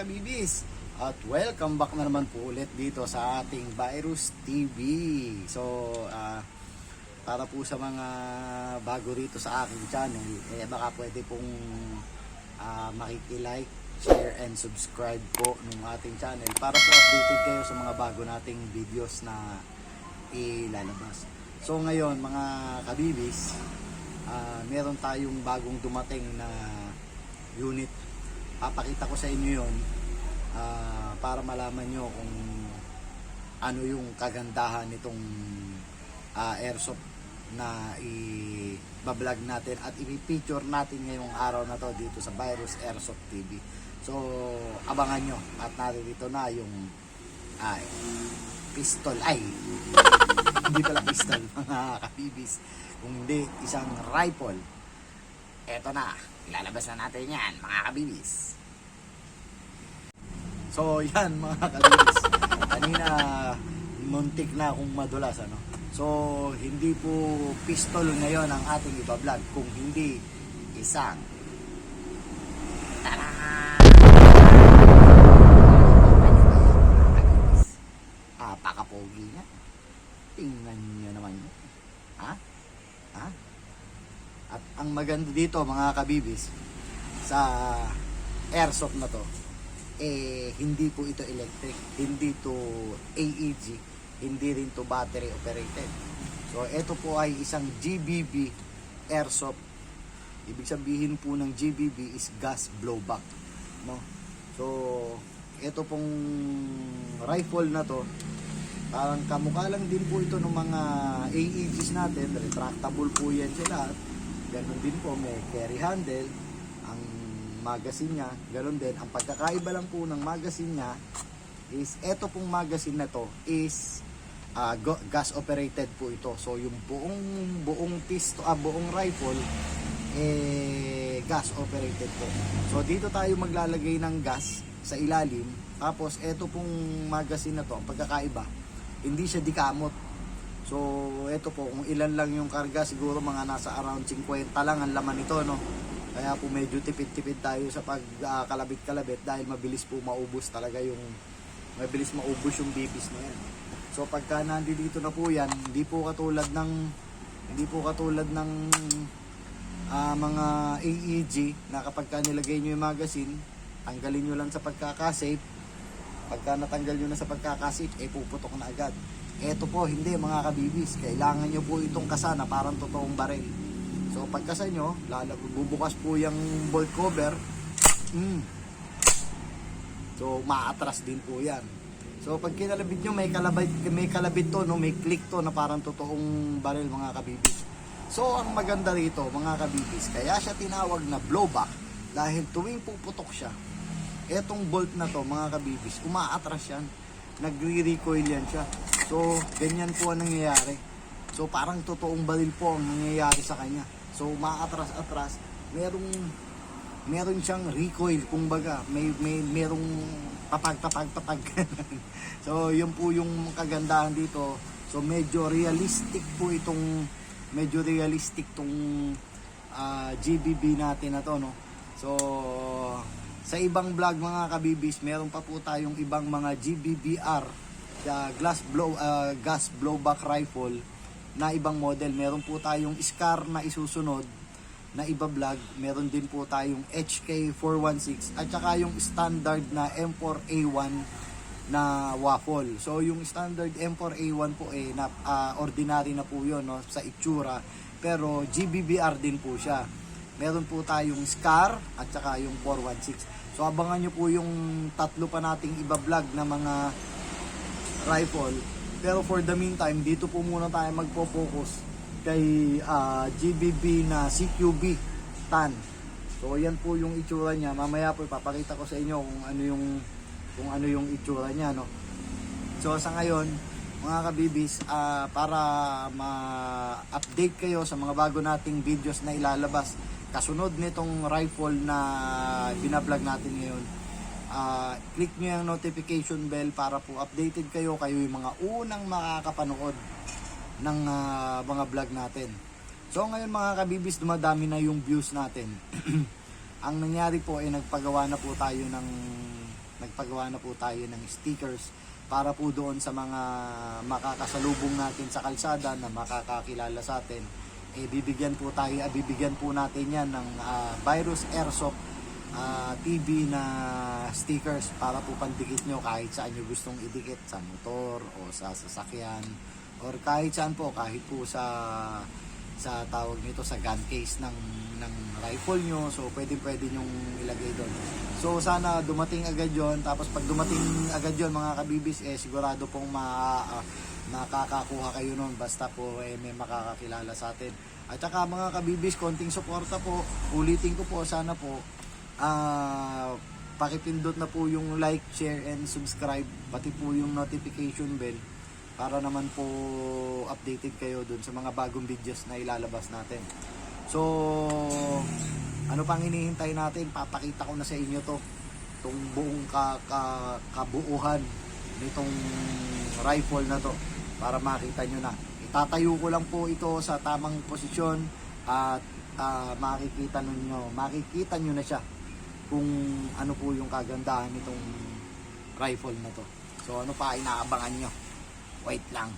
kabibis. At welcome back na naman po ulit dito sa ating Virus TV. So, para po sa mga bago rito sa aking channel, baka pwede pong makikilike, share, and subscribe po ng ating channel para po updated kayo sa mga bago nating videos na ilalabas. So ngayon mga kabibis, meron tayong bagong dumating na unit. Papakita ko sa inyo yon para malaman nyo kung ano yung kagandahan nitong airsoft na i-vlog natin at i-feature natin ngayong araw na to dito sa Virus Airsoft TV. So abangan nyo at narito na yung pistol, hindi pala pistol mga kabibis, kung hindi isang rifle. Eto na, ilalabas na natin yan mga kabibis. So yan mga kabibis, kanina muntik na akong madulas ano. So hindi po pistol ngayon ang ating iba-vlog, kung hindi isang pakapogi niya. Tingnan niyo naman yun. At ang maganda dito mga kabibis sa airsoft na to, hindi po ito electric, hindi to AEG, hindi rin to battery operated. So ito po ay isang GBB airsoft. Ibig sabihin po ng GBB is gas blowback, no? So ito pong rifle na to, parang kamukha lang din po ito ng mga AEGs natin. Retractable po yan sila. Ganon din po, may carry handle ang magazine nya. Ganon din, ang pagkakaiba lang po ng magazine nya is eto pong magazine na to is gas operated po ito. So yung buong rifle gas operated po. So dito tayo maglalagay ng gas sa ilalim. Tapos eto pong magazine na to, ang pagkakaiba, hindi siya dikamot. So eto po, kung ilan lang yung karga, siguro mga nasa around 50 lang ang laman nito, no? Kaya po medyo tipid-tipid tayo sa pagkalabit-kalabit dahil mabilis po maubos yung bibis na yan. So pagka nandito na po yan, hindi po katulad ng mga AEG na kapag nilagay nyo yung magazine, tanggalin nyo lang sa pagkakasafe. Pagka natanggal nyo na sa pagkakasafe, puputok na agad. Eto po, hindi mga kabibis. Kailangan nyo po itong kasa na parang totoong baril. So pagkasa nyo, bubukas po yung bolt cover. So maatras din po yan. So pag kinalabit nyo, may kalabit to, no? May click to na parang totoong baril mga kabibis. So ang maganda rito mga kabibis, kaya siya tinawag na blowback dahil tuwing puputok siya, etong bolt na to mga kabibis, umaatras yan, nagre-recoil yan siya. So ganyan po ang nangyayari. So parang totoong baril po ang nangyayari sa kanya. So umaatras-atras, meron siyang recoil, kumbaga merong papag. So yun po yung kagandahan dito. So medyo realistic tong GBB natin na to, no? So sa ibang vlog mga kabibis, meron pa po tayong ibang mga GBBR, gas blowback rifle na ibang model. Meron po tayong SCAR na isusunod na iba vlog. Meron din po tayong HK416 at saka yung standard na M4A1 na waffle. So yung standard M4A1 po ordinary na po yun, no, sa itsura, pero GBBR din po siya. Meron po tayong SCAR at saka yung 416. So abangan nyo po yung tatlo pa nating iba vlog na mga rifle. Pero for the meantime, dito po muna tayo magpo-focus kay GBB na CQB TAN. So yan po yung itsura niya. Mamaya po ipapakita ko sa inyo kung ano yung itsura niya, no. So sa ngayon mga kabibis, para ma-update kayo sa mga bago nating videos na ilalabas kasunod nitong rifle na binablog natin ngayon, click nyo yung notification bell para po updated kayo yung mga unang makakapanood ng mga vlog natin. So ngayon mga kabibis, dumadami na yung views natin. Ang nangyari po ay nagpagawa na po tayo ng nagpagawa na po tayo ng stickers para po doon sa mga makakasalubong natin sa kalsada na makakakilala sa atin. Bibigyan po natin yan ng Virus Airsoft TV na stickers para po pandikit nyo kahit saan nyo gustong idikit, sa motor o sa sasakyan or kahit saan po, kahit po sa tawag nito, sa gun case ng rifle nyo. So pwede nyong ilagay doon. So sana dumating agad yon. Tapos pag dumating agad yon mga kabibis, sigurado pong makakakuha kayo nun, basta po may makakakilala sa atin. At saka mga kabibis, konting suporta po, ulitin ko po, sana po pakipindot na po yung like, share and subscribe, pati po yung notification bell para naman po updated kayo dun sa mga bagong videos na ilalabas natin. So ano pang hinihintay natin? Papakita ko na sa inyo itong buong kabuuhan nitong rifle na to para makita nyo na. Itatayo ko lang po ito sa tamang posisyon at makikita nyo na siya kung ano po yung kagandahan nitong rifle na to. So ano pa inaabangan nyo? Wait lang.